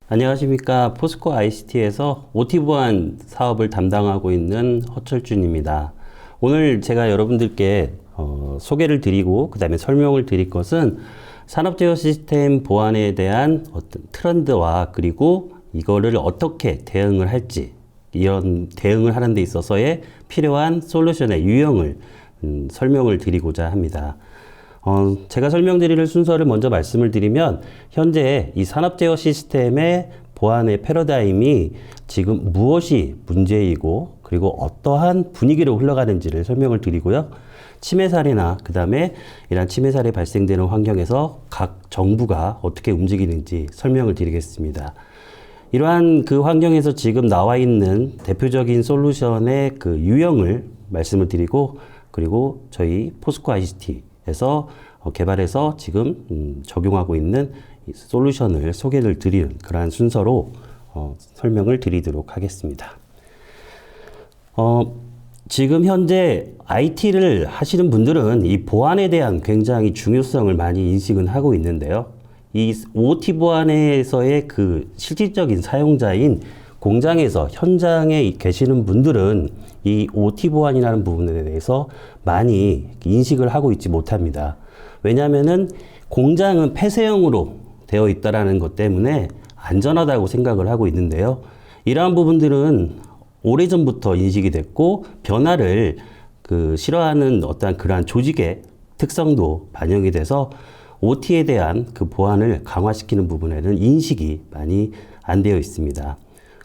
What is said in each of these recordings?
안녕하십니까. 포스코 ICT에서 OT 보안 사업을 담당하고 있는 허철준입니다. 오늘 제가 여러분들께 소개를 드리고 그 다음에 설명을 드릴 것은 산업제어 시스템 보안에 대한 어떤 트렌드와 그리고 이거를 어떻게 대응을 할지, 이런 대응을 하는 데 있어서의 필요한 솔루션의 유형을 설명을 드리고자 합니다. 제가 설명드릴 순서를 먼저 말씀을 드리면, 현재 이 산업제어 시스템의 보안의 패러다임이 지금 무엇이 문제이고 그리고 어떠한 분위기로 흘러가는지를 설명을 드리고요. 침해 사례나 그 다음에 이러한 침해 사례 발생되는 환경에서 각 정부가 어떻게 움직이는지 설명을 드리겠습니다. 이러한 그 환경에서 지금 나와 있는 대표적인 솔루션의 그 유형을 말씀을 드리고, 그리고 저희 포스코 ICT에서 개발해서 지금 적용하고 있는 솔루션을 소개를 드리는 그러한 순서로 설명을 드리도록 하겠습니다. 지금 현재 IT를 하시는 분들은 이 보안에 대한 굉장히 중요성을 많이 인식은 하고 있는데요. 이 OT 보안에서의 그 실질적인 사용자인 공장에서 현장에 계시는 분들은 이 OT 보안이라는 부분에 대해서 많이 인식을 하고 있지 못합니다. 왜냐하면은 공장은 폐쇄형으로 되어 있다라는 것 때문에 안전하다고 생각을 하고 있는데요. 이러한 부분들은 오래전부터 인식이 됐고, 변화를 싫어하는 어떠한 그러한 조직의 특성도 반영이 돼서 OT에 대한 그 보안을 강화시키는 부분에는 인식이 많이 안 되어 있습니다.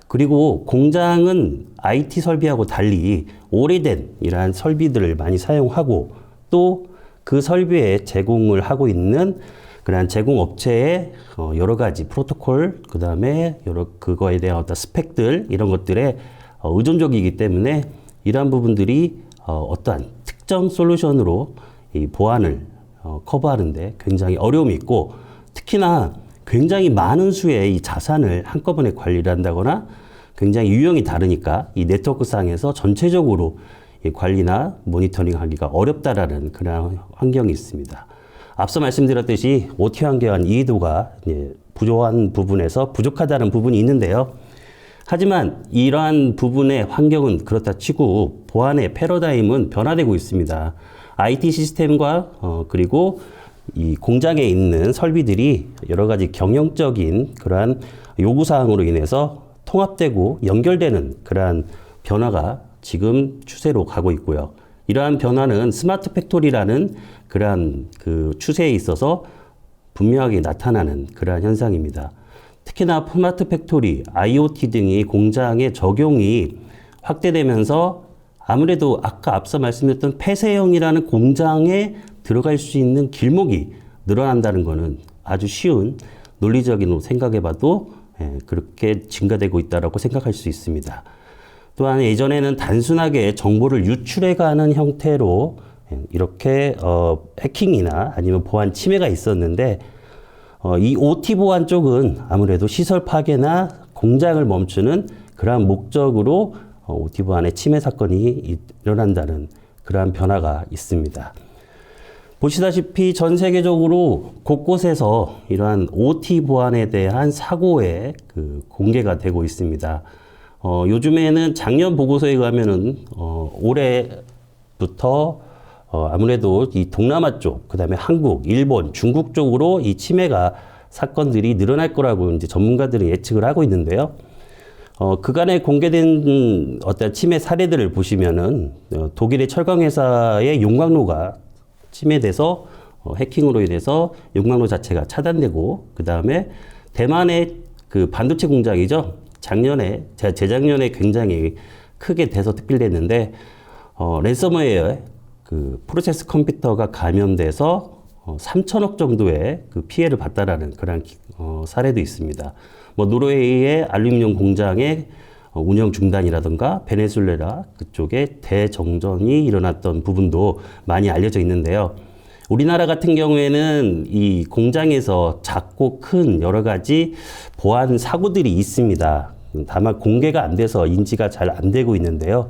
그리고 공장은 IT 설비하고 달리 오래된 이러한 설비들을 많이 사용하고, 또 그 설비에 제공을 하고 있는 그러한 제공업체의 여러 가지 프로토콜, 그 다음에 그거에 대한 어떤 스펙들, 이런 것들에 의존적이기 때문에 이러한 부분들이 어떠한 특정 솔루션으로 이 보안을 커버하는데 굉장히 어려움이 있고, 특히나 굉장히 많은 수의 이 자산을 한꺼번에 관리를 한다거나 굉장히 유형이 다르니까 이 네트워크 상에서 전체적으로 이 관리나 모니터링 하기가 어렵다라는 그런 환경이 있습니다. 앞서 말씀드렸듯이 OT 환경한 이해도가 부족한 부분에서 부족하다는 부분이 있는데요. 하지만 이러한 부분의 환경은 그렇다 치고 보안의 패러다임은 변화되고 있습니다. IT 시스템과 그리고 이 공장에 있는 설비들이 여러 가지 경영적인 그러한 요구사항으로 인해서 통합되고 연결되는 그러한 변화가 지금 추세로 가고 있고요. 이러한 변화는 스마트 팩토리라는 그러한 그 추세에 있어서 분명하게 나타나는 그러한 현상입니다. 특히나 스마트 팩토리, IoT 등이 공장에 적용이 확대되면서 아무래도 아까 앞서 말씀드렸던 폐쇄형이라는 공장에 들어갈 수 있는 길목이 늘어난다는 것은 아주 쉬운 논리적인 생각해봐도 그렇게 증가되고 있다고 생각할 수 있습니다. 또한 예전에는 단순하게 정보를 유출해가는 형태로 이렇게 해킹이나 아니면 보안 침해가 있었는데, 이 OT 보안 쪽은 아무래도 시설 파괴나 공장을 멈추는 그러한 목적으로 OT 보안의 침해 사건이 일어난다는 그러한 변화가 있습니다. 보시다시피 전 세계적으로 곳곳에서 이러한 OT 보안에 대한 사고의 공개가 되고 있습니다. 요즘에는 작년 보고서에 가면은 올해부터 아무래도 이 동남아 쪽, 그 다음에 한국, 일본, 중국 쪽으로 이 침해가 사건들이 늘어날 거라고 이제 전문가들은 예측을 하고 있는데요. 그간에 공개된 어떤 침해 사례들을 보시면은 독일의 철강회사의 용광로가 침해돼서 해킹으로 인해서 용광로 자체가 차단되고, 그 다음에 대만의 그 반도체 공장이죠. 재작년에 굉장히 크게 대서특필됐는데, 랜섬웨어에 그 프로세스 컴퓨터가 감염돼서 3천억 정도의 그 피해를 봤다라는 그런 사례도 있습니다. 노르웨이의 알루미늄 공장의 운영 중단이라든가 베네수엘라 그쪽에 대정전이 일어났던 부분도 많이 알려져 있는데요. 우리나라 같은 경우에는 이 공장에서 작고 큰 여러 가지 보안 사고들이 있습니다. 다만 공개가 안 돼서 인지가 잘 안 되고 있는데요.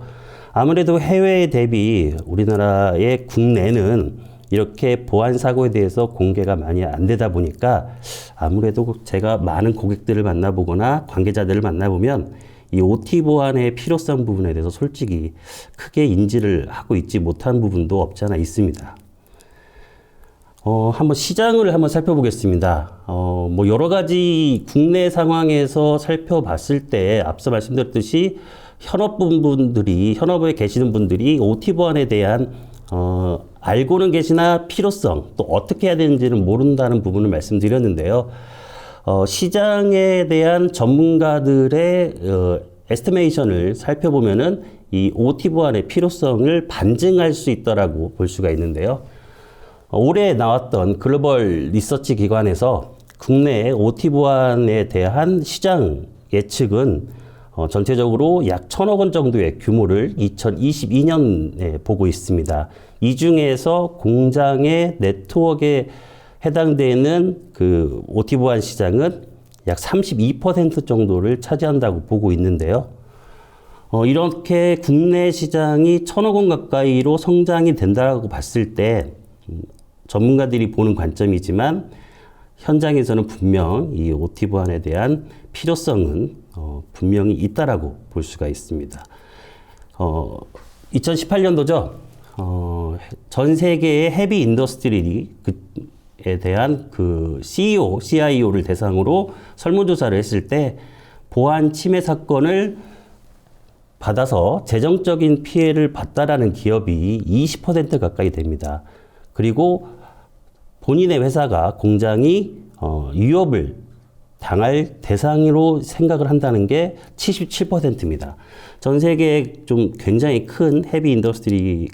아무래도 해외에 대비 우리나라의 국내는 이렇게 보안 사고에 대해서 공개가 많이 안 되다 보니까 아무래도 제가 많은 고객들을 만나보거나 관계자들을 만나보면 이 OT 보안의 필요성 부분에 대해서 솔직히 크게 인지를 하고 있지 못한 부분도 없지 않아 있습니다. 한번 시장을 한번 살펴보겠습니다. 뭐 여러 가지 국내 상황에서 살펴봤을 때 앞서 말씀드렸듯이 현업에 계시는 분들이 OT 보안에 대한 알고는 계시나 필요성 또 어떻게 해야 되는지는 모른다는 부분을 말씀드렸는데요. 시장에 대한 전문가들의 에스티메이션을 살펴보면은 이 OT 보안의 필요성을 반증할 수 있다라고 볼 수가 있는데요. 올해 나왔던 글로벌 리서치 기관에서 국내 OT 보안에 대한 시장 예측은 전체적으로 약 1,000억 원 정도의 규모를 2022년에 보고 있습니다. 이 중에서 공장의 네트워크에 해당되는 그 OT 보안 시장은 약 32% 정도를 차지한다고 보고 있는데요. 이렇게 국내 시장이 1,000억 원 가까이로 성장이 된다고 봤을 때 전문가들이 보는 관점이지만 현장에서는 분명 이 OT 보안에 대한 필요성은 분명히 있다라고 볼 수가 있습니다. 2018년도죠. 전 세계의 헤비 인더스트리에 대한 그 CEO, CIO를 대상으로 설문조사를 했을 때 보안 침해 사건을 받아서 재정적인 피해를 봤다라는 기업이 20% 가까이 됩니다. 그리고 본인의 회사가 공장이 위협을 당할 대상으로 생각을 한다는 게 77%입니다. 전 세계에 좀 굉장히 큰 헤비 인더스트리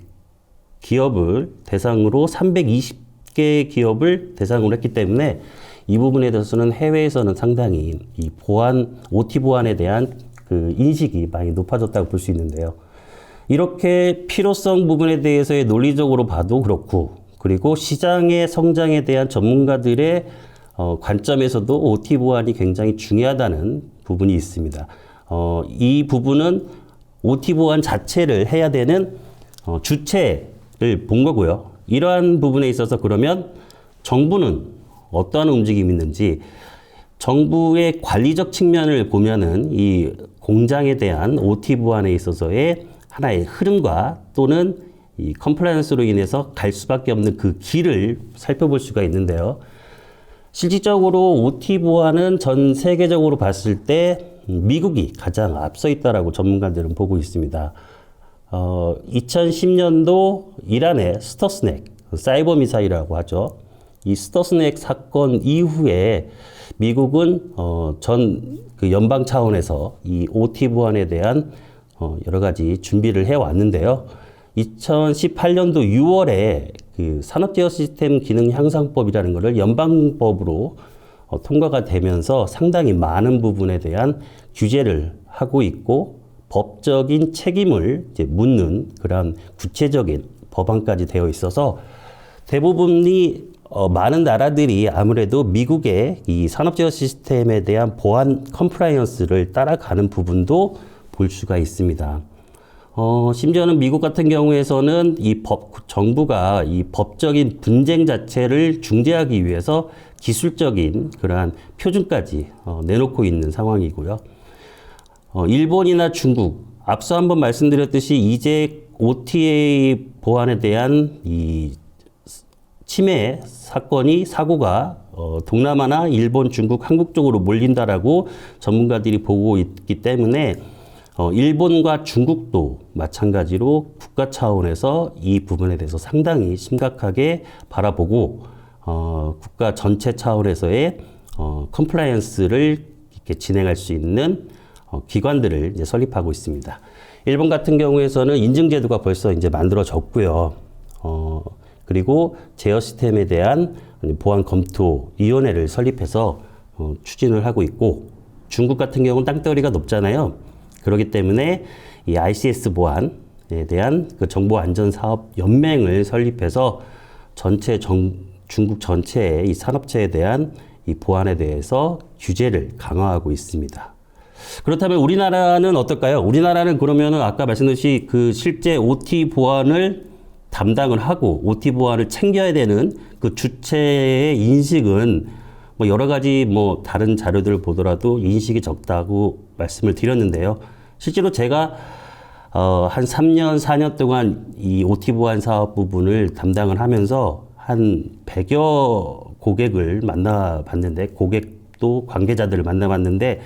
기업을 대상으로 320개 기업을 대상으로 했기 때문에 이 부분에 대해서는 해외에서는 상당히 이 OT 보안에 대한 그 인식이 많이 높아졌다고 볼 수 있는데요. 이렇게 필요성 부분에 대해서의 논리적으로 봐도 그렇고 그리고 시장의 성장에 대한 전문가들의 관점에서도 OT 보안이 굉장히 중요하다는 부분이 있습니다. 이 부분은 OT 보안 자체를 해야 되는 주체를 본 거고요. 이러한 부분에 있어서 그러면 정부는 어떠한 움직임이 있는지 정부의 관리적 측면을 보면은 이 공장에 대한 OT 보안에 있어서의 하나의 흐름과 또는 이 컴플라이언스로 인해서 갈 수밖에 없는 그 길을 살펴볼 수가 있는데요. 실질적으로 OT 보안은 전 세계적으로 봤을 때 미국이 가장 앞서 있다라고 전문가들은 보고 있습니다. 2010년도 이란의 스터스넥, 사이버 미사일이라고 하죠. 이 스터스넥 사건 이후에 미국은 그 연방 차원에서 이 OT 보안에 대한 여러 가지 준비를 해 왔는데요. 2018년도 6월에 그 산업제어 시스템 기능 향상법이라는 것을 연방법으로 통과가 되면서 상당히 많은 부분에 대한 규제를 하고 있고 법적인 책임을 이제 묻는 그런 구체적인 법안까지 되어 있어서 대부분이 많은 나라들이 아무래도 미국의 이 산업제어 시스템에 대한 보안 컴플라이언스를 따라가는 부분도 볼 수가 있습니다. 심지어는 미국 같은 경우에서는 정부가 이 법적인 분쟁 자체를 중재하기 위해서 기술적인 그러한 표준까지 내놓고 있는 상황이고요. 일본이나 중국, 앞서 한번 말씀드렸듯이 이제 OTA 보안에 대한 이 침해 사고가 동남아나 일본, 중국, 한국 쪽으로 몰린다라고 전문가들이 보고 있기 때문에 일본과 중국도 마찬가지로 국가 차원에서 이 부분에 대해서 상당히 심각하게 바라보고 국가 전체 차원에서의 컴플라이언스를 이렇게 진행할 수 있는 기관들을 이제 설립하고 있습니다. 일본 같은 경우에서는 인증제도가 벌써 이제 만들어졌고요. 그리고 제어 시스템에 대한 보안 검토 위원회를 설립해서 추진을 하고 있고 중국 같은 경우는 땅덩어리가 높잖아요. 그렇기 때문에 이 ICS 보안에 대한 그 정보안전사업연맹을 설립해서 중국 전체의 이 산업체에 대한 이 보안에 대해서 규제를 강화하고 있습니다. 그렇다면 우리나라는 어떨까요? 우리나라는 그러면은 아까 말씀드렸듯이 그 실제 OT 보안을 담당을 하고 OT 보안을 챙겨야 되는 그 주체의 인식은 뭐 여러 가지 뭐 다른 자료들을 보더라도 인식이 적다고 말씀을 드렸는데요. 실제로 제가 한 3년, 4년 동안 이 OT 보안 사업 부분을 담당을 하면서 한 100여 고객을 만나봤는데, 고객도 관계자들을 만나봤는데,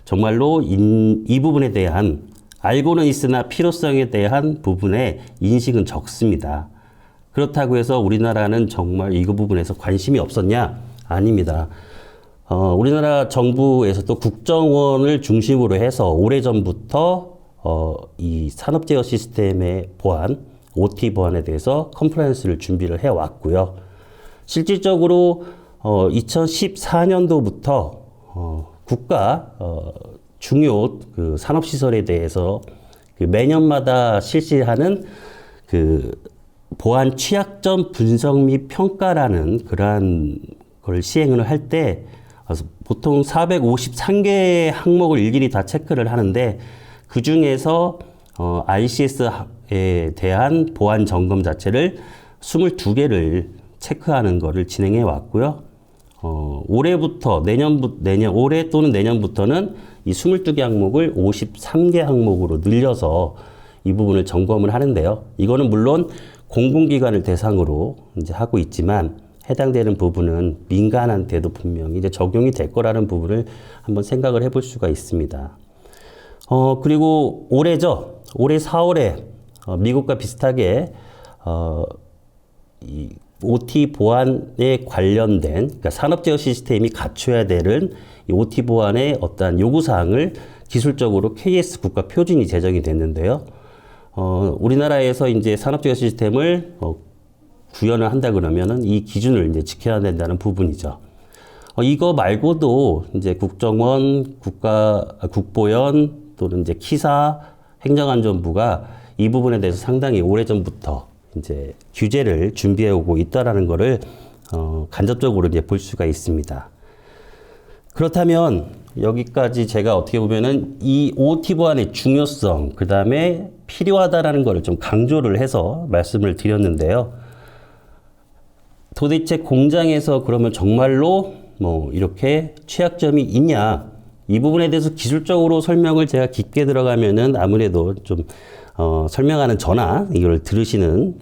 정말로 이 부분에 대한 알고는 있으나 필요성에 대한 부분에 인식은 적습니다. 그렇다고 해서 우리나라는 정말 이 부분에서 관심이 없었냐? 아닙니다. 우리나라 정부에서도 국정원을 중심으로 해서 오래전부터 이 산업제어 시스템의 보안, OT 보안에 대해서 컴플라이언스를 준비를 해왔고요. 실질적으로 2014년도부터 국가 중요 그 산업시설에 대해서 그 매년마다 실시하는 그 보안 취약점 분석 및 평가라는 그러한 걸 시행을 할 때 보통 453개의 항목을 일일이 다 체크를 하는데, 그 중에서 ICS에 대한 보안 점검 자체를 22개를 체크하는 것을 진행해 왔고요. 올해부터 올해 또는 내년부터는 이 22개 항목을 53개 항목으로 늘려서 이 부분을 점검을 하는데요. 이거는 물론 공공기관을 대상으로 이제 하고 있지만, 해당되는 부분은 민간한테도 분명히 이제 적용이 될 거라는 부분을 한번 생각을 해볼 수가 있습니다. 그리고 올해죠. 올해 4월에 미국과 비슷하게 이 OT 보안에 관련된, 그러니까 산업제어 시스템이 갖춰야 되는 이 OT 보안의 어떠한 요구사항을 기술적으로 KS 국가 표준이 제정이 됐는데요. 우리나라에서 이제 산업제어 시스템을 구현을 한다 그러면은 이 기준을 이제 지켜야 된다는 부분이죠. 이거 말고도 이제 국정원, 국보연 또는 이제 키사, 행정안전부가 이 부분에 대해서 상당히 오래전부터 이제 규제를 준비해 오고 있다라는 거를 간접적으로 이제 볼 수가 있습니다. 그렇다면 여기까지 제가 어떻게 보면은 이 OT 보안의 중요성, 그 다음에 필요하다라는 거를 좀 강조를 해서 말씀을 드렸는데요. 도대체 공장에서 그러면 정말로 뭐 이렇게 취약점이 있냐? 이 부분에 대해서 기술적으로 설명을 제가 깊게 들어가면은 아무래도 좀 설명하는 저나 이걸 들으시는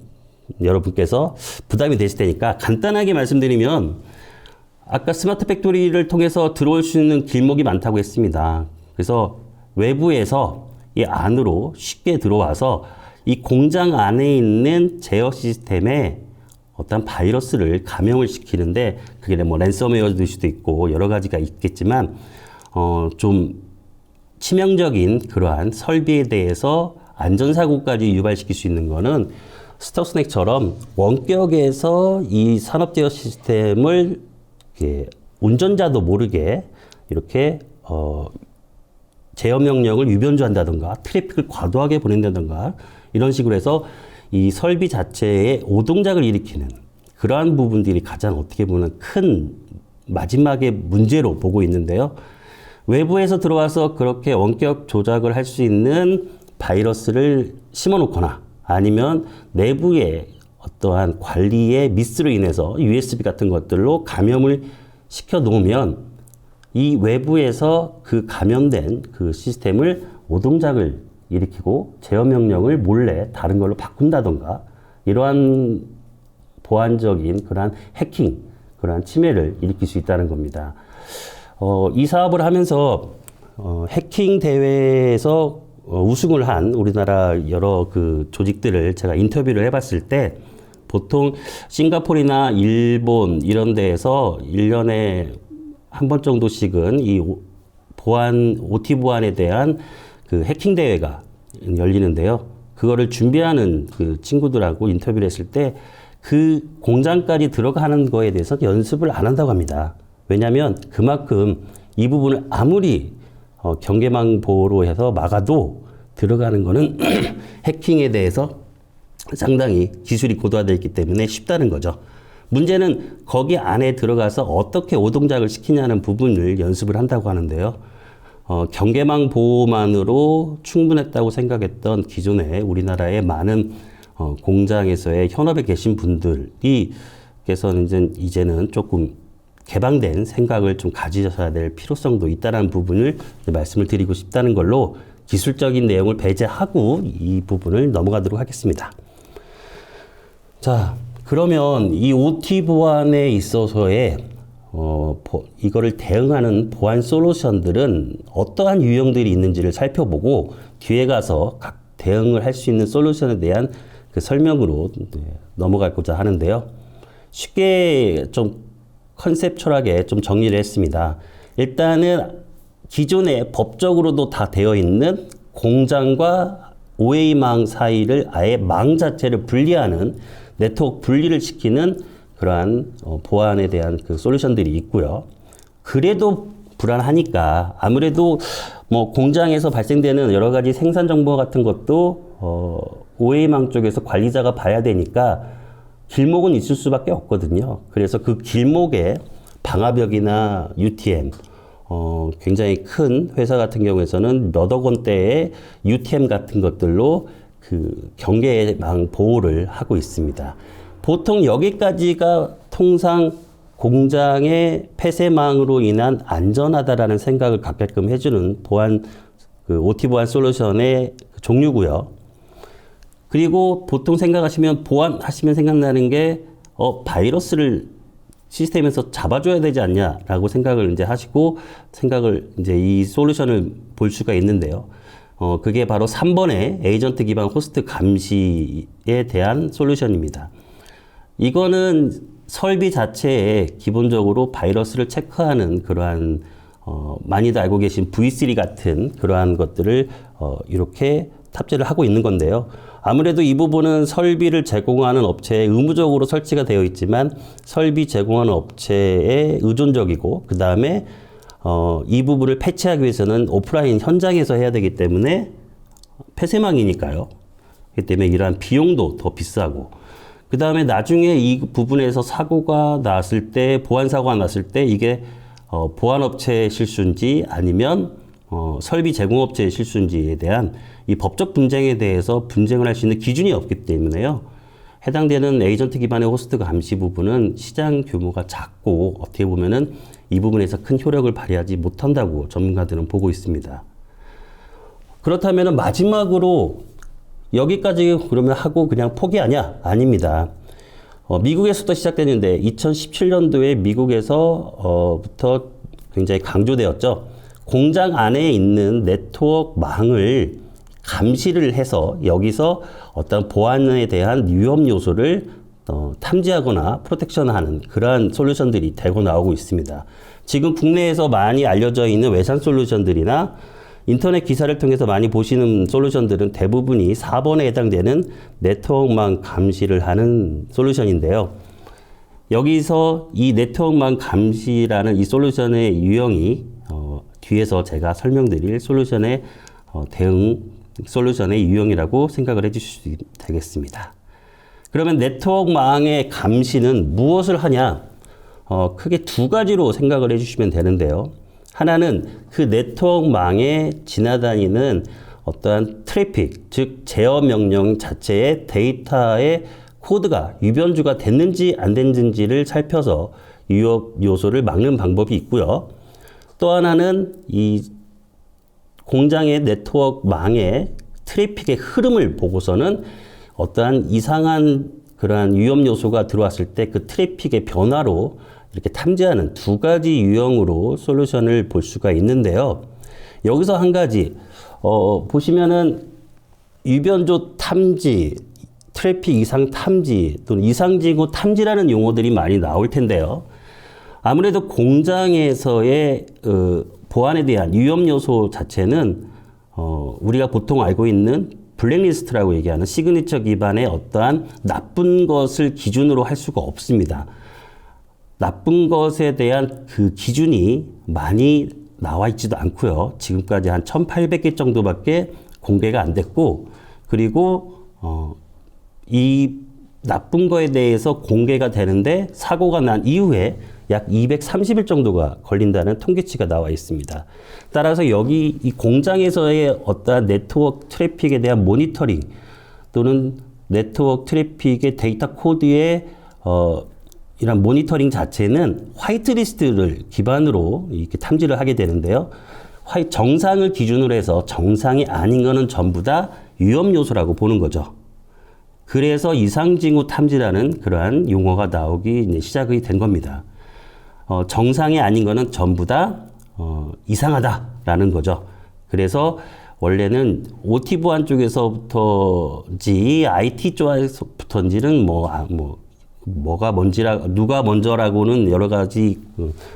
여러분께서 부담이 되실 테니까 간단하게 말씀드리면, 아까 스마트 팩토리를 통해서 들어올 수 있는 길목이 많다고 했습니다. 그래서 외부에서 이 안으로 쉽게 들어와서 이 공장 안에 있는 제어 시스템에 어떤 바이러스를 감염을 시키는데, 그게 뭐 랜섬웨어일 수도 있고 여러 가지가 있겠지만 좀 치명적인 그러한 설비에 대해서 안전사고까지 유발시킬 수 있는 거는 스터스넥처럼 원격에서 이 산업제어 시스템을 이렇게 운전자도 모르게 이렇게 제어 명령을 유변조한다든가 트래픽을 과도하게 보낸다든가 이런 식으로 해서 이 설비 자체에 오동작을 일으키는 그러한 부분들이 가장 어떻게 보면 큰 마지막의 문제로 보고 있는데요. 외부에서 들어와서 그렇게 원격 조작을 할 수 있는 바이러스를 심어놓거나 아니면 내부에 어떠한 관리의 미스로 인해서 USB 같은 것들로 감염을 시켜 놓으면 이 외부에서 그 감염된 그 시스템을 오동작을 일으키고 제어 명령을 몰래 다른 걸로 바꾼다던가 이러한 보안적인 그러한 해킹, 그러한 침해를 일으킬 수 있다는 겁니다. 이 사업을 하면서 해킹 대회에서 우승을 한 우리나라 여러 그 조직들을 제가 인터뷰를 해봤을 때 보통 싱가포르나 일본 이런 데에서 1년에 한 번 정도씩은 이 OT 보안에 대한 그 해킹 대회가 열리는데요. 그거를 준비하는 그 친구들하고 인터뷰를 했을 때 그 공장까지 들어가는 거에 대해서 연습을 안 한다고 합니다. 왜냐하면 그만큼 이 부분을 아무리 경계망 보호로 해서 막아도 들어가는 거는 해킹에 대해서 상당히 기술이 고도화되어 있기 때문에 쉽다는 거죠. 문제는 거기 안에 들어가서 어떻게 오동작을 시키냐는 부분을 연습을 한다고 하는데요. 경계망 보호만으로 충분했다고 생각했던 기존에 우리나라의 많은 공장에서의 현업에 계신 분들이 께서는 이제는 조금 개방된 생각을 좀 가지셔야 될 필요성도 있다는 부분을 말씀을 드리고 싶다는 걸로 기술적인 내용을 배제하고 이 부분을 넘어가도록 하겠습니다. 자, 그러면 이 OT 보안에 있어서의 이거를 대응하는 보안 솔루션들은 어떠한 유형들이 있는지를 살펴보고 뒤에 가서 각 대응을 할 수 있는 솔루션에 대한 그 설명으로 넘어가고자 하는데요. 쉽게 좀 컨셉추얼하게 좀 정리를 했습니다. 일단은 기존에 법적으로도 다 되어 있는 공장과 OA망 사이를 아예 망 자체를 분리하는 네트워크 분리를 시키는 그러한 보안에 대한 그 솔루션들이 있고요. 그래도 불안하니까 아무래도 뭐 공장에서 발생되는 여러 가지 생산 정보 같은 것도 OA망 쪽에서 관리자가 봐야 되니까 길목은 있을 수밖에 없거든요. 그래서 그 길목에 방화벽이나 UTM, 굉장히 큰 회사 같은 경우에서는 몇억 원대의 UTM 같은 것들로 그 경계망 보호를 하고 있습니다. 보통 여기까지가 통상 공장의 폐쇄망으로 인한 안전하다라는 생각을 갖게끔 해주는 보안, 그 OT 보안 솔루션의 종류고요. 그리고 보통 생각하시면 보안하시면 생각나는 게 바이러스를 시스템에서 잡아줘야 되지 않냐라고 생각을 이제 하시고 생각을 이제 이 솔루션을 볼 수가 있는데요. 그게 바로 3번의 에이전트 기반 호스트 감시에 대한 솔루션입니다. 이거는 설비 자체에 기본적으로 바이러스를 체크하는 그러한 많이들 알고 계신 V3 같은 그러한 것들을 이렇게 탑재를 하고 있는 건데요. 아무래도 이 부분은 설비를 제공하는 업체에 의무적으로 설치가 되어 있지만 설비 제공하는 업체에 의존적이고 그 다음에 이 부분을 패치하기 위해서는 오프라인 현장에서 해야 되기 때문에 폐쇄망이니까요. 그렇기 때문에 이러한 비용도 더 비싸고 그 다음에 나중에 이 부분에서 사고가 났을 때 보안 사고가 났을 때 이게 보안업체의 실수인지 아니면 설비 제공업체의 실수인지에 대한 이 법적 분쟁에 대해서 분쟁을 할 수 있는 기준이 없기 때문에요. 해당되는 에이전트 기반의 호스트 감시 부분은 시장 규모가 작고 어떻게 보면은 이 부분에서 큰 효력을 발휘하지 못한다고 전문가들은 보고 있습니다. 그렇다면 마지막으로 여기까지 그러면 하고 그냥 포기하냐? 아닙니다. 미국에서부터 시작됐는데 2017년도에 미국에서부터 굉장히 강조되었죠. 공장 안에 있는 네트워크망을 감시를 해서 여기서 어떤 보안에 대한 위험 요소를 탐지하거나 프로텍션하는 그러한 솔루션들이 대거 나오고 있습니다. 지금 국내에서 많이 알려져 있는 외산 솔루션들이나 인터넷 기사를 통해서 많이 보시는 솔루션들은 대부분이 4번에 해당되는 네트워크망 감시를 하는 솔루션인데요. 여기서 이 네트워크망 감시라는 이 솔루션의 유형이 뒤에서 제가 설명드릴 솔루션의 대응 솔루션의 유형이라고 생각을 해주시면 되겠습니다. 그러면 네트워크망의 감시는 무엇을 하냐? 크게 두 가지로 생각을 해주시면 되는데요. 하나는 그 네트워크망에 지나다니는 어떠한 트래픽, 즉 제어 명령 자체의 데이터의 코드가 유변주가 됐는지 안 됐는지를 살펴서 위협 요소를 막는 방법이 있고요. 또 하나는 이 공장의 네트워크망의 트래픽의 흐름을 보고서는 어떠한 이상한 그러한 위험 요소가 들어왔을 때 그 트래픽의 변화로 이렇게 탐지하는 두 가지 유형으로 솔루션을 볼 수가 있는데요. 여기서 한 가지 보시면은 유변조 탐지, 트래픽 이상 탐지 또는 이상징후 탐지라는 용어들이 많이 나올 텐데요. 아무래도 공장에서의 보안에 대한 위험 요소 자체는 우리가 보통 알고 있는 블랙리스트라고 얘기하는 시그니처 기반의 어떠한 나쁜 것을 기준으로 할 수가 없습니다. 나쁜 것에 대한 그 기준이 많이 나와 있지도 않고요. 지금까지 한 1,800개 정도밖에 공개가 안 됐고, 그리고 이 나쁜 거에 대해서 공개가 되는데 사고가 난 이후에 약 230일 정도가 걸린다는 통계치가 나와 있습니다. 따라서 여기 이 공장에서의 어떠한 네트워크 트래픽에 대한 모니터링 또는 네트워크 트래픽의 데이터 코드의 이런 모니터링 자체는 화이트리스트를 기반으로 이렇게 탐지를 하게 되는데요. 정상을 기준으로 해서 정상이 아닌 거는 전부 다 위험 요소라고 보는 거죠. 그래서 이상징후 탐지라는 그러한 용어가 나오기 이제 시작이 된 겁니다. 정상이 아닌 거는 전부 다 이상하다라는 거죠. 그래서 원래는 OT 보안 쪽에서부터인지 IT 쪽에서부터인지는 뭐가 누가 먼저라고는 여러 가지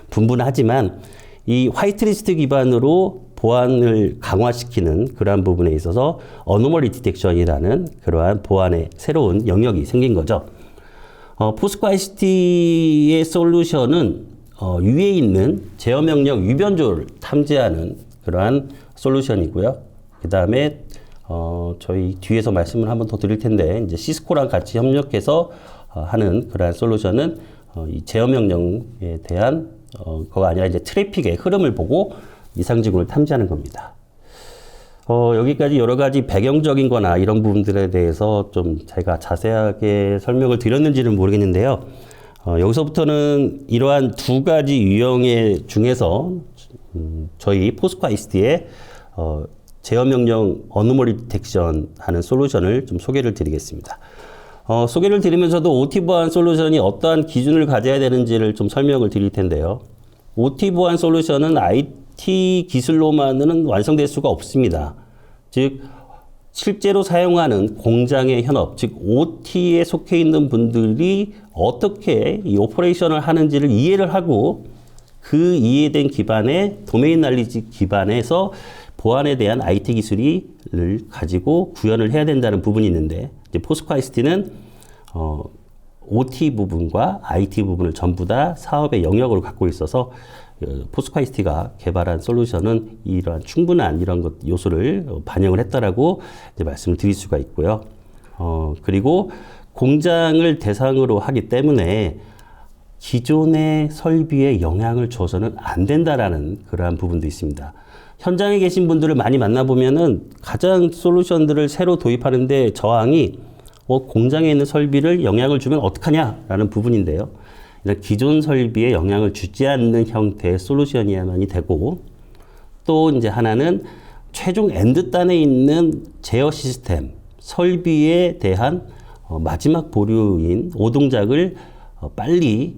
분분하지만 이 화이트리스트 기반으로 보안을 강화시키는 그러한 부분에 있어서 어노멀리 디텍션이라는 그러한 보안의 새로운 영역이 생긴 거죠. 포스코아이시티의 솔루션은 위에 있는 제어 명령 위변조를 탐지하는 그러한 솔루션이고요. 그 다음에 저희 뒤에서 말씀을 한번 더 드릴 텐데 이제 시스코랑 같이 협력해서 하는 그러한 솔루션은 이 제어 명령에 대한 그거가 아니라 이제 트래픽의 흐름을 보고 이상징후를 탐지하는 겁니다. 여기까지 여러 가지 배경적인 거나 이런 부분들에 대해서 좀 제가 자세하게 설명을 드렸는지는 모르겠는데요. 여기서부터는 이러한 두 가지 유형의 중에서 저희 포스코아이시티의 제어 명령 어노멀리 디텍션 하는 솔루션을 좀 소개를 드리겠습니다. 소개를 드리면서도 OT 보안 솔루션이 어떠한 기준을 가져야 되는지를 좀 설명을 드릴 텐데요. OT 보안 솔루션은 IT 기술로만은 완성될 수가 없습니다. 즉 실제로 사용하는 공장의 현업, 즉 OT에 속해 있는 분들이 어떻게 이 오퍼레이션을 하는지를 이해를 하고 그 이해된 기반의 도메인 날리지 기반에서 보안에 대한 IT 기술을 가지고 구현을 해야 된다는 부분이 있는데 이제 포스코아이시티는 OT 부분과 IT 부분을 전부 다 사업의 영역으로 갖고 있어서 포스코아이시티가 개발한 솔루션은 이러한 충분한 이런 것 요소를 반영을 했다라고 이제 말씀을 드릴 수가 있고요. 그리고 공장을 대상으로 하기 때문에 기존의 설비에 영향을 줘서는 안 된다라는 그러한 부분도 있습니다. 현장에 계신 분들을 많이 만나보면은 가장 솔루션들을 새로 도입하는데 저항이 공장에 있는 설비를 영향을 주면 어떡하냐라는 부분인데요. 이런 기존 설비에 영향을 주지 않는 형태의 솔루션이야만이 되고 또 이제 하나는 최종 엔드단에 있는 제어 시스템, 설비에 대한 마지막 보류인 오동작을 빨리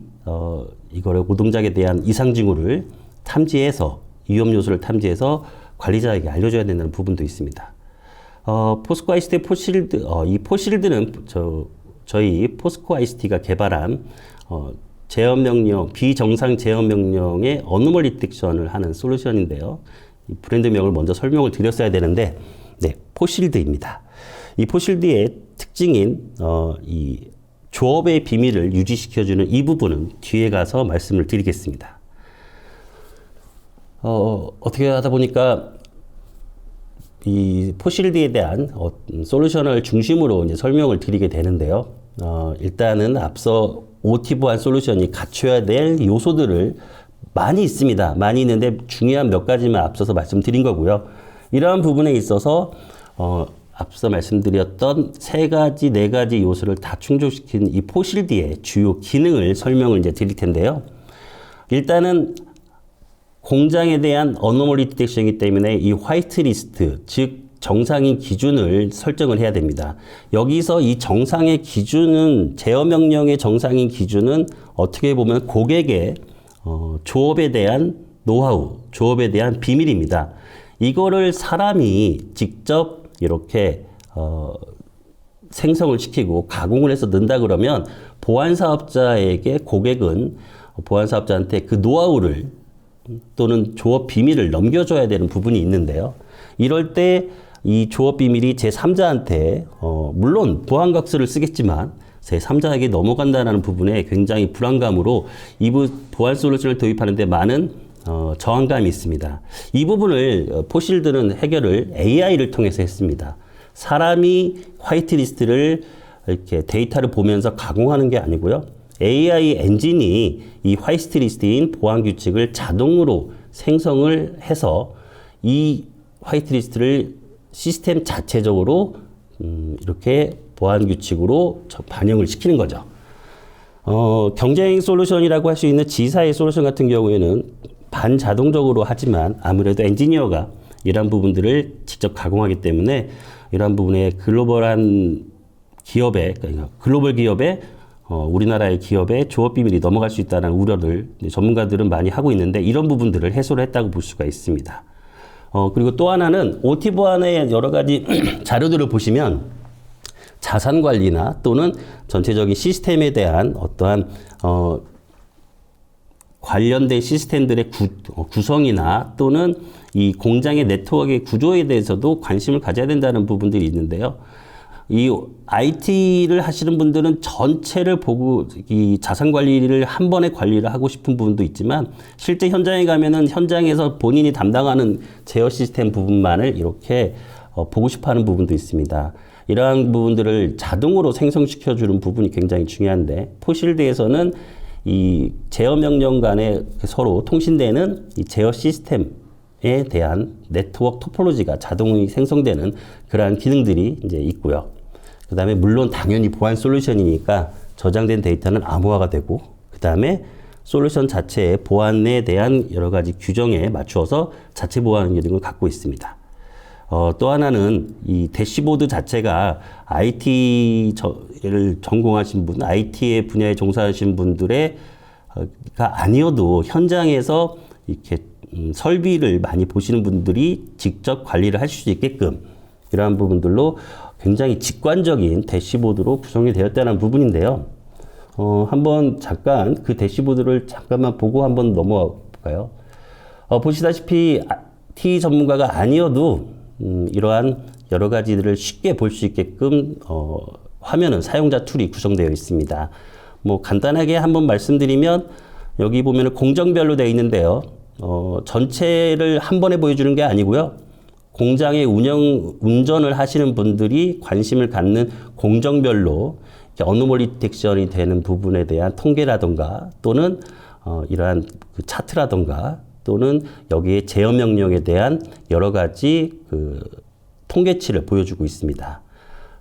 이거를 오동작에 대한 이상 징후를 탐지해서 위험 요소를 탐지해서 관리자에게 알려줘야 된다는 부분도 있습니다. 포스코아이시티의 포실드, 이 포실드는 저희 포스코아이시티가 개발한 제어 명령, 비정상 제어 명령의 어노멀리 디텍션을 하는 솔루션인데요. 이 브랜드명을 먼저 설명을 드렸어야 되는데, 네, 포실드입니다. 이 포실드의 특징인 이 조업의 비밀을 유지시켜주는 이 부분은 뒤에 가서 말씀을 드리겠습니다. 어떻게 하다 보니까 이 포실드에 대한 솔루션을 중심으로 이제 설명을 드리게 되는데요. 일단은 앞서 OT 보안 솔루션이 갖춰야 될 요소들을 많이 있습니다. 많이 있는데 중요한 몇 가지만 앞서서 말씀드린 거고요. 이러한 부분에 있어서 앞서 말씀드렸던 세 가지, 네 가지 요소를 다 충족시킨 이 포실드의 주요 기능을 설명을 이제 드릴 텐데요. 일단은 공장에 대한 어노멀리 디텍션이기 때문에 이 화이트리스트, 즉 정상인 기준을 설정을 해야 됩니다. 여기서 이 정상의 기준은 제어 명령의 정상인 기준은 어떻게 보면 고객의 조업에 대한 노하우, 조업에 대한 비밀입니다. 이거를 사람이 직접 이렇게 생성을 시키고 가공을 해서 넣는다 그러면 보안 사업자에게 고객은 보안 사업자한테 그 노하우를 또는 조업 비밀을 넘겨줘야 되는 부분이 있는데요. 이럴 때 이 조업 비밀이 제3자한테 물론 보안각서를 쓰겠지만 제3자에게 넘어간다는 부분에 굉장히 불안감으로 이 보안 솔루션을 도입하는데 많은 저항감이 있습니다. 이 부분을 포실드는 해결을 AI를 통해서 했습니다. 사람이 화이트리스트를 이렇게 데이터를 보면서 가공하는 게 아니고요. AI 엔진이 이 화이트리스트인 보안 규칙을 자동으로 생성을 해서 이 화이트리스트를 시스템 자체적으로 이렇게 보안 규칙으로 반영을 시키는 거죠. 경쟁 솔루션이라고 할 수 있는 G사의 솔루션 같은 경우에는 반자동적으로 하지만 아무래도 엔지니어가 이러한 부분들을 직접 가공하기 때문에 이러한 부분에 글로벌한 기업에, 그러니까 글로벌 기업에 우리나라의 기업의 조업 비밀이 넘어갈 수 있다는 우려를 전문가들은 많이 하고 있는데 이런 부분들을 해소를 했다고 볼 수가 있습니다. 그리고 또 하나는 OT 보안의 여러 가지 자료들을 보시면 자산 관리나 또는 전체적인 시스템에 대한 어떠한 관련된 시스템들의 구성이나 또는 이 공장의 네트워크의 구조에 대해서도 관심을 가져야 된다는 부분들이 있는데요. 이 IT를 하시는 분들은 전체를 보고 이 자산 관리를 한 번에 관리를 하고 싶은 부분도 있지만 실제 현장에 가면은 현장에서 본인이 담당하는 제어 시스템 부분만을 이렇게 보고 싶어 하는 부분도 있습니다. 이러한 부분들을 자동으로 생성시켜 주는 부분이 굉장히 중요한데 포실드에서는 이 제어 명령 간에 서로 통신되는 이 제어 시스템에 대한 네트워크 토폴로지가 자동이 생성되는 그러한 기능들이 이제 있고요. 그 다음에 물론 당연히 보안 솔루션이니까 저장된 데이터는 암호화가 되고 그 다음에 솔루션 자체의 보안에 대한 여러 가지 규정에 맞추어서 자체 보안 기능을 갖고 있습니다. 또 하나는 이 대시보드 자체가 IT를 전공하신 분, IT의 분야에 종사하신 분들의 가 아니어도 현장에서 이렇게 설비를 많이 보시는 분들이 직접 관리를 할 수 있게끔 이러한 부분들로 굉장히 직관적인 대시보드로 구성이 되었다는 부분인데요. 한번 잠깐 그 대시보드를 잠깐만 보고 한번 넘어가 볼까요? 보시다시피 IT 전문가가 아니어도 이러한 여러 가지들을 쉽게 볼 수 있게끔 화면은 사용자 툴이 구성되어 있습니다. 뭐 간단하게 한번 말씀드리면 여기 보면은 공정별로 되어 있는데요. 전체를 한 번에 보여주는 게 아니고요. 공장의 운전을 하시는 분들이 관심을 갖는 공정별로 어노멀리 디텍션이 되는 부분에 대한 통계라던가 또는 이러한 그 차트라던가 또는 여기에 제어 명령에 대한 여러 가지 그 통계치를 보여주고 있습니다.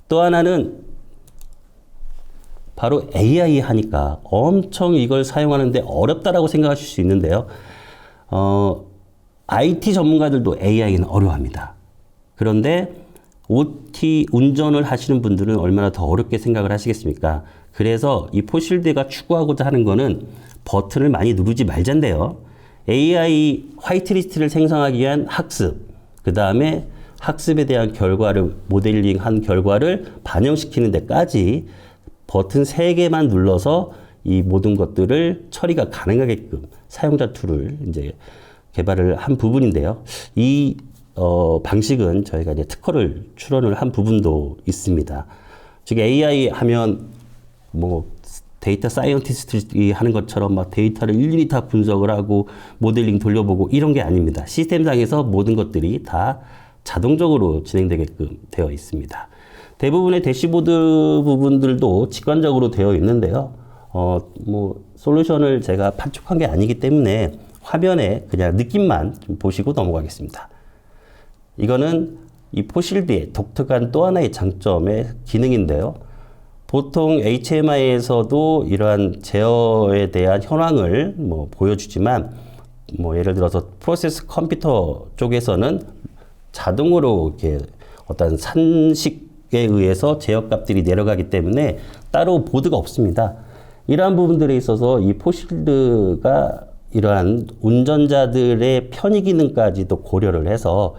또 하나는 바로 AI 하니까 엄청 이걸 사용하는데 어렵다라고 생각하실 수 있는데요. IT 전문가들도 AI는 어려워합니다. 그런데 OT 운전을 하시는 분들은 얼마나 더 어렵게 생각을 하시겠습니까? 그래서 이 포실드가 추구하고자 하는 거는 버튼을 많이 누르지 말자인데요. AI 화이트리스트를 생성하기 위한 학습, 그 다음에 학습에 대한 결과를 모델링한 결과를 반영시키는 데까지 버튼 3개만 눌러서 이 모든 것들을 처리가 가능하게끔 사용자 툴을 이제 개발을 한 부분인데요. 이 방식은 저희가 이제 특허를 출원을 한 부분도 있습니다. 즉 AI 하면 뭐 데이터 사이언티스트들이 하는 것처럼 막 데이터를 일일이 다 분석을 하고 모델링 돌려보고 이런 게 아닙니다. 시스템상에서 모든 것들이 다 자동적으로 진행되게끔 되어 있습니다. 대부분의 대시보드 부분들도 직관적으로 되어 있는데요. 뭐 솔루션을 제가 판촉한 게 아니기 때문에 화면에 그냥 느낌만 좀 보시고 넘어가겠습니다. 이거는 이 포실드의 독특한 또 하나의 장점의 기능인데요. 보통 HMI에서도 이러한 제어에 대한 현황을 뭐 보여주지만 뭐 예를 들어서 프로세스 컴퓨터 쪽에서는 자동으로 이렇게 어떤 산식에 의해서 제어 값들이 내려가기 때문에 따로 보드가 없습니다. 이러한 부분들에 있어서 이 포실드가 이러한 운전자들의 편의 기능까지도 고려를 해서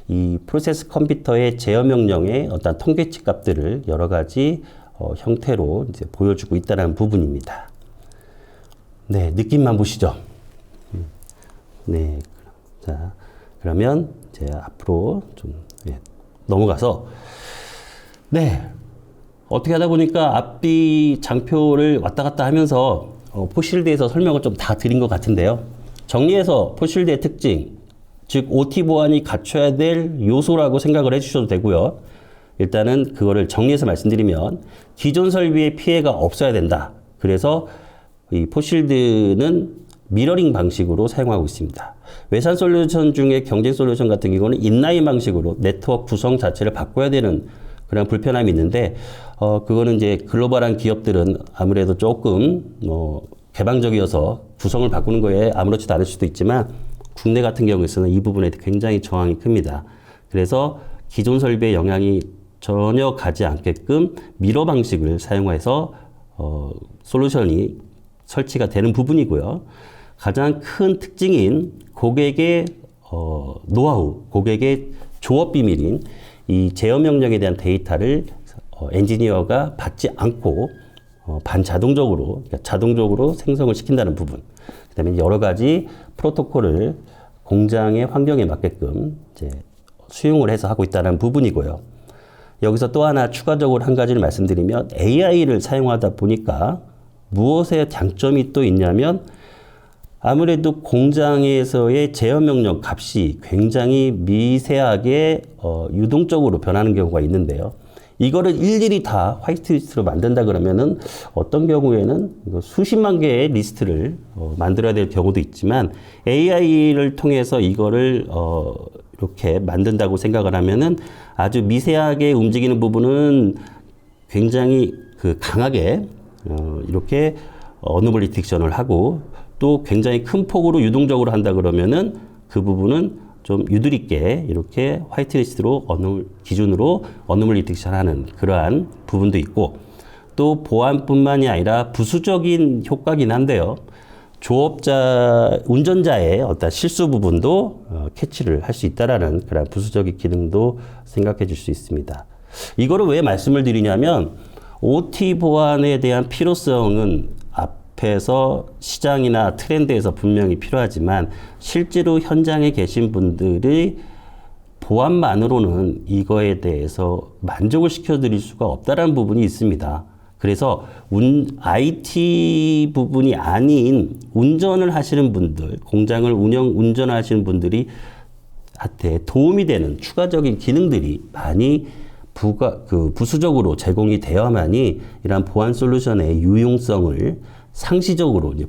이 프로세스 컴퓨터의 제어 명령의 어떤 통계치 값들을 여러 가지 형태로 이제 보여주고 있다는 부분입니다. 네, 느낌만 보시죠. 네, 자 그러면 이제 앞으로 좀 넘어가서 네 어떻게 하다 보니까 앞뒤 장표를 왔다 갔다 하면서 포실드에서 설명을 좀 다 드린 것 같은데요. 정리해서 포실드의 특징, 즉 OT 보안이 갖춰야 될 요소라고 생각을 해주셔도 되고요. 일단은 그거를 정리해서 말씀드리면 기존 설비에 피해가 없어야 된다. 그래서 이 포실드는 미러링 방식으로 사용하고 있습니다. 외산 솔루션 중에 경쟁 솔루션 같은 경우는 인라인 방식으로 네트워크 구성 자체를 바꿔야 되는 그런 불편함이 있는데, 그거는 이제 글로벌한 기업들은 아무래도 조금 개방적이어서 구성을 바꾸는 거에 아무렇지도 않을 수도 있지만, 국내 같은 경우에서는 이 부분에 굉장히 저항이 큽니다. 그래서 기존 설비에 영향이 전혀 가지 않게끔 미러 방식을 사용해서 솔루션이 설치가 되는 부분이고요. 가장 큰 특징인 고객의 노하우, 고객의 조업 비밀인 이 제어 명령에 대한 데이터를 엔지니어가 받지 않고 반자동적으로, 그러니까 자동적으로 생성을 시킨다는 부분. 그다음에 여러 가지 프로토콜을 공장의 환경에 맞게끔 이제 수용을 해서 하고 있다는 부분이고요. 여기서 또 하나 추가적으로 한 가지를 말씀드리면 AI를 사용하다 보니까 무엇에 장점이 또 있냐면 아무래도 공장에서의 제어 명령 값이 굉장히 미세하게 유동적으로 변하는 경우가 있는데요. 이거를 일일이 다 화이트리스트로 만든다 그러면은 어떤 경우에는 수십만 개의 리스트를 만들어야 될 경우도 있지만 AI를 통해서 이거를 이렇게 만든다고 생각을 하면은 아주 미세하게 움직이는 부분은 굉장히 강하게 이렇게 어노멀리 딕션을 하고 또 굉장히 큰 폭으로 유동적으로 한다 그러면은 그 부분은 좀 유들 있게 이렇게 화이트리스트로 기준으로 어노멀리 딕션하는 그러한 부분도 있고, 또 보안뿐만이 아니라 부수적인 효과긴 한데요. 운전자의 어떤 실수 부분도 캐치를 할 수 있다라는 그런 부수적인 기능도 생각해 줄 수 있습니다. 이거를 왜 말씀을 드리냐면 OT 보안에 대한 필요성은 앞에서 시장이나 트렌드에서 분명히 필요하지만 실제로 현장에 계신 분들이 보안만으로는 이거에 대해서 만족을 시켜드릴 수가 없다는 부분이 있습니다. 그래서 IT 부분이 아닌 운전을 하시는 분들, 공장을 운전하시는 분들이 한테 도움이 되는 추가적인 기능들이 많이 부수적으로 제공이 되어야만이 이러한 보안 솔루션의 유용성을 상시적으로 이제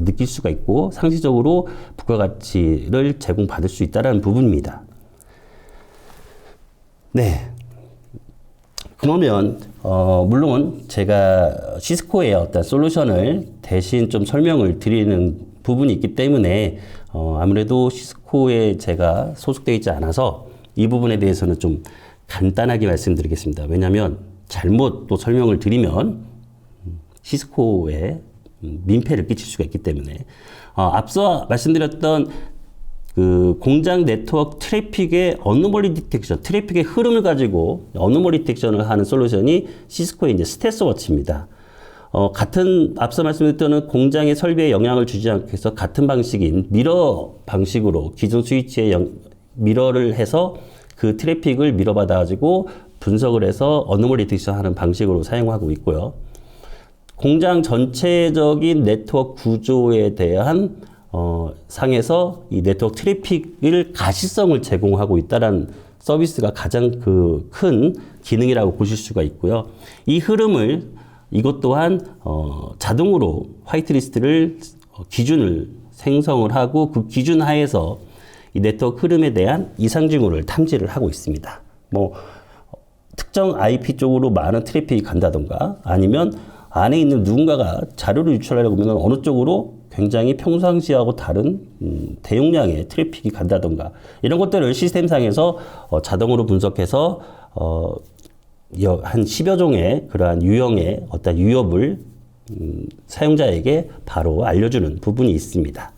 느낄 수가 있고 상시적으로 부가가치를 제공받을 수 있다는 부분입니다. 네. 그러면 물론 제가 시스코의 어떤 솔루션을 대신 좀 설명을 드리는 부분이 있기 때문에 아무래도 시스코에 제가 소속되어 있지 않아서 이 부분에 대해서는 좀 간단하게 말씀드리겠습니다. 왜냐하면 잘못 또 설명을 드리면 시스코에 민폐를 끼칠 수가 있기 때문에 앞서 말씀드렸던 그 공장 네트워크 트래픽의 어노멀리 디텍션, 트래픽의 흐름을 가지고 어노멀리 디텍션을 하는 솔루션이 시스코의 이제 스텔스워치입니다. 앞서 말씀드렸던 공장의 설비에 영향을 주지 않기 위해서 같은 방식인 미러 방식으로 기존 스위치에 미러를 해서 그 트래픽을 미러받아가지고 분석을 해서 어노멀리 디텍션 하는 방식으로 사용하고 있고요. 공장 전체적인 네트워크 구조에 대한 상에서 이 네트워크 트래픽을 가시성을 제공하고 있다는 서비스가 가장 큰 기능이라고 보실 수가 있고요. 이 흐름을 이것 또한 자동으로 화이트리스트를 기준을 생성을 하고 그 기준 하에서 이 네트워크 흐름에 대한 이상 징후를 탐지를 하고 있습니다. 특정 IP 쪽으로 많은 트래픽이 간다던가 아니면 안에 있는 누군가가 자료를 유출하려고 하면 어느 쪽으로 굉장히 평상시하고 다른 대용량의 트래픽이 간다던가 이런 것들을 시스템상에서 자동으로 분석해서 한 10여 종의 그러한 유형의 어떤 위협을 사용자에게 바로 알려주는 부분이 있습니다.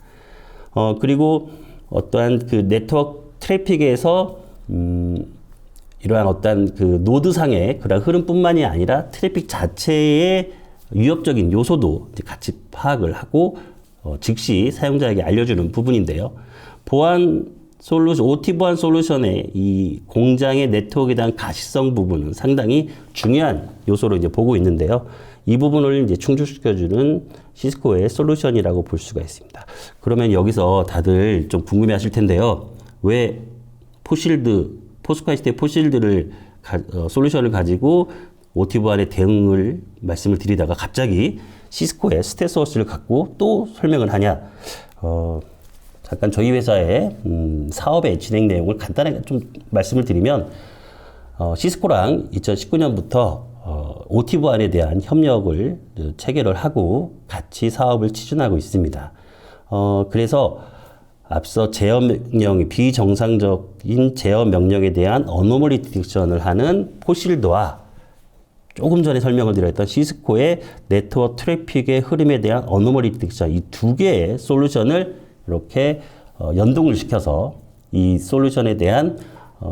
그리고 어떠한 그 네트워크 트래픽에서 이러한 어떤 그 노드상의 그런 흐름뿐만이 아니라 트래픽 자체의 위협적인 요소도 이제 같이 파악을 하고 즉시 사용자에게 알려주는 부분인데요. OT 보안 솔루션의 이 공장의 네트워크에 대한 가시성 부분은 상당히 중요한 요소로 이제 보고 있는데요. 이 부분을 이제 충족시켜주는 시스코의 솔루션이라고 볼 수가 있습니다. 그러면 여기서 다들 좀 궁금해 하실 텐데요. 왜 포스코아이스트의 포실드를 솔루션을 가지고 OT 보안의 대응을 말씀을 드리다가 갑자기 시스코의 스텔스워치를 갖고 또 설명을 하냐? 잠깐 저희 회사의 사업의 진행 내용을 간단하게 좀 말씀을 드리면 시스코랑 2019년부터 OT 보안에 대한 협력을 체결을 하고 같이 사업을 추진하고 있습니다. 그래서 앞서 제어 명령, 비정상적인 제어 명령에 대한 어노멀리 디텍션을 하는 포실드와 조금 전에 설명을 드렸던 시스코의 네트워크 트래픽의 흐름에 대한 어노멀리 디텍션, 이 두 개의 솔루션을 이렇게 연동을 시켜서 이 솔루션에 대한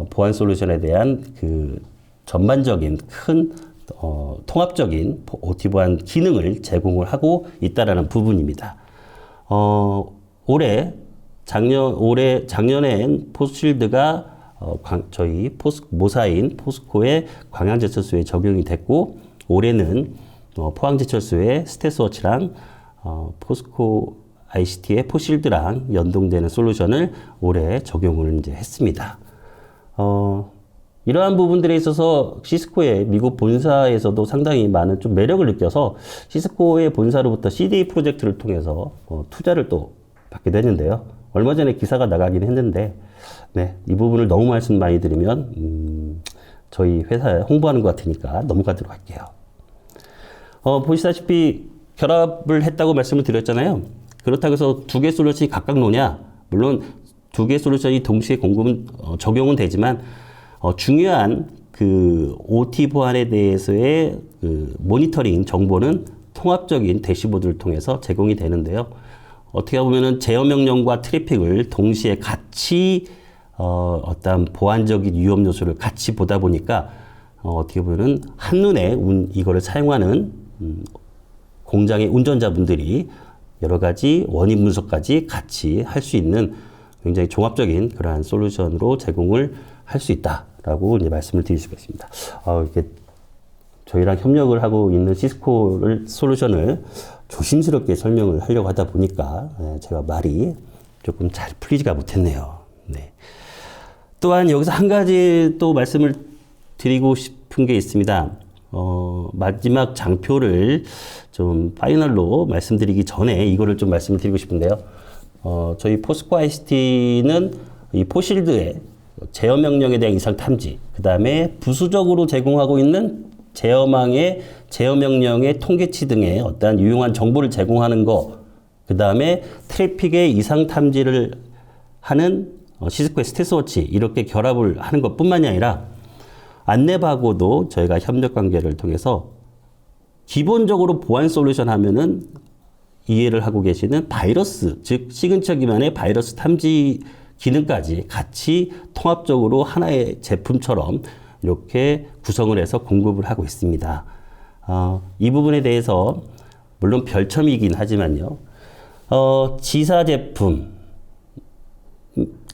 보안 솔루션에 대한 그 전반적인 큰 통합적인 OT 보안 기능을 제공을 하고 있다라는 부분입니다. 작년엔 포스실드가 저희 모사인 포스코의 광양제철소에 적용이 됐고, 올해는 포항제철소의 스텔스워치랑 포스코 ICT의 포실드랑 연동되는 솔루션을 올해 적용을 이제 했습니다. 이러한 부분들에 있어서 시스코의 미국 본사에서도 상당히 많은 좀 매력을 느껴서 시스코의 본사로부터 CDA 프로젝트를 통해서 투자를 또 받게 됐는데요. 얼마 전에 기사가 나가긴 했는데, 네, 이 부분을 너무 말씀 많이 드리면 저희 회사에 홍보하는 것 같으니까 넘어가도록 할게요. 보시다시피 결합을 했다고 말씀을 드렸잖아요. 그렇다고 해서 두 개 솔루션이 각각 노냐? 물론 두 개 솔루션이 동시에 적용은 되지만 중요한 그 OT 보안에 대해서의 그 모니터링 정보는 통합적인 대시보드를 통해서 제공이 되는데요. 어떻게 보면은 제어 명령과 트래픽을 동시에 같이 어떤 보안적인 위험 요소를 같이 보다 보니까 어떻게 보면은 한눈에 이거를 사용하는 공장의 운전자분들이 여러 가지 원인 분석까지 같이 할 수 있는 굉장히 종합적인 그러한 솔루션으로 제공을 할 수 있다라고 이제 말씀을 드릴 수가 있습니다. 이렇게 저희랑 협력을 하고 있는 시스코 솔루션을 조심스럽게 설명을 하려고 하다 보니까 제가 말이 조금 잘 풀리지가 못했네요. 네. 또한 여기서 한 가지 또 말씀을 드리고 싶은 게 있습니다. 마지막 장표를 좀 파이널로 말씀드리기 전에 이거를 좀 말씀을 드리고 싶은데요. 저희 포스코 ICT는 이 포실드의 제어 명령에 대한 이상 탐지, 그 다음에 부수적으로 제공하고 있는 제어망의 제어 명령의 통계치 등의 어떠한 유용한 정보를 제공하는 거, 그 다음에 트래픽의 이상 탐지를 하는 시스코의 스텔스워치, 이렇게 결합을 하는 것뿐만이 아니라 안내바고도 저희가 협력 관계를 통해서 기본적으로 보안 솔루션 하면은 이해를 하고 계시는 바이러스, 즉 시그니처 기반의 바이러스 탐지 기능까지 같이 통합적으로 하나의 제품처럼 이렇게 구성을 해서 공급을 하고 있습니다. 이 부분에 대해서 물론 별첨이긴 하지만요. G사 제품,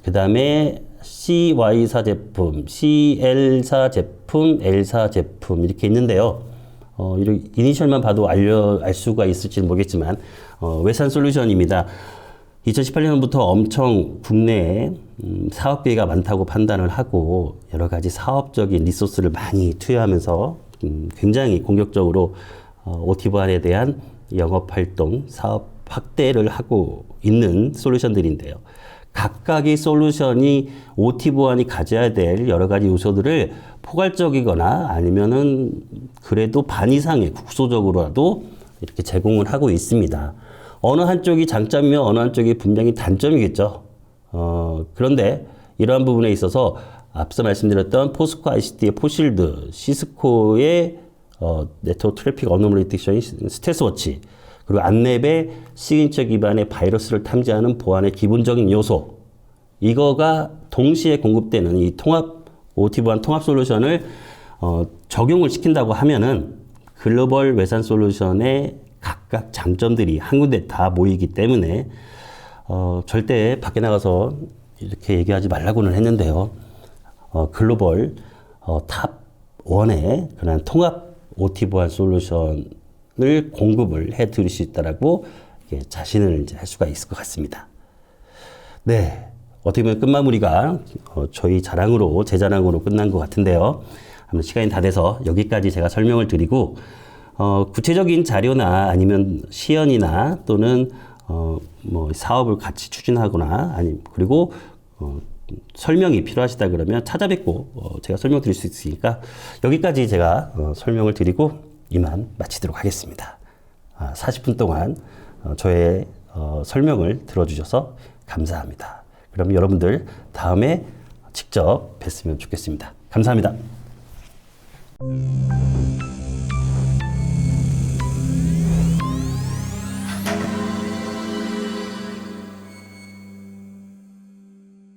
그 다음에 CY사 제품, CL사 제품, L사 제품 이렇게 있는데요. 이니셜만 봐도 알 수가 있을지 모르겠지만 외산 솔루션입니다. 2018년부터 엄청 국내에 사업 기회가 많다고 판단을 하고 여러 가지 사업적인 리소스를 많이 투여하면서 굉장히 공격적으로 OT 보안에 대한 영업활동, 사업 확대를 하고 있는 솔루션들인데요. 각각의 솔루션이 OT 보안이 가져야 될 여러 가지 요소들을 포괄적이거나 아니면은 그래도 반 이상의 국소적으로라도 이렇게 제공을 하고 있습니다. 어느 한쪽이 장점이면 어느 한쪽이 분명히 단점이겠죠. 그런데 이러한 부분에 있어서 앞서 말씀드렸던 포스코 ICT의 포실드, 시스코의 네트워크 트래픽 어노멀리 디텍션 스텔스워치, 그리고 안랩의 시그니처 기반의 바이러스를 탐지하는 보안의 기본적인 요소, 이거가 동시에 공급되는 이 OT 보안 통합 솔루션을 적용을 시킨다고 하면은 글로벌 외산 솔루션의 각각 장점들이 한 군데 다 모이기 때문에 절대 밖에 나가서 이렇게 얘기하지 말라고는 했는데요. 글로벌 탑 1의 그런 통합 OT 보안 솔루션을 공급을 해 드릴 수 있다라고 자신을 이제 할 수가 있을 것 같습니다. 네. 어떻게 보면 끝마무리가 저희 자랑으로, 제 자랑으로 끝난 것 같은데요. 시간이 다 돼서 여기까지 제가 설명을 드리고 구체적인 자료나 아니면 시연이나 또는 뭐 사업을 같이 추진하거나 그리고 설명이 필요하시다 그러면 찾아뵙고 제가 설명드릴 수 있으니까 여기까지 제가 설명을 드리고 이만 마치도록 하겠습니다. 40분 동안 저의 설명을 들어주셔서 감사합니다. 그럼 여러분들 다음에 직접 뵀으면 좋겠습니다. 감사합니다.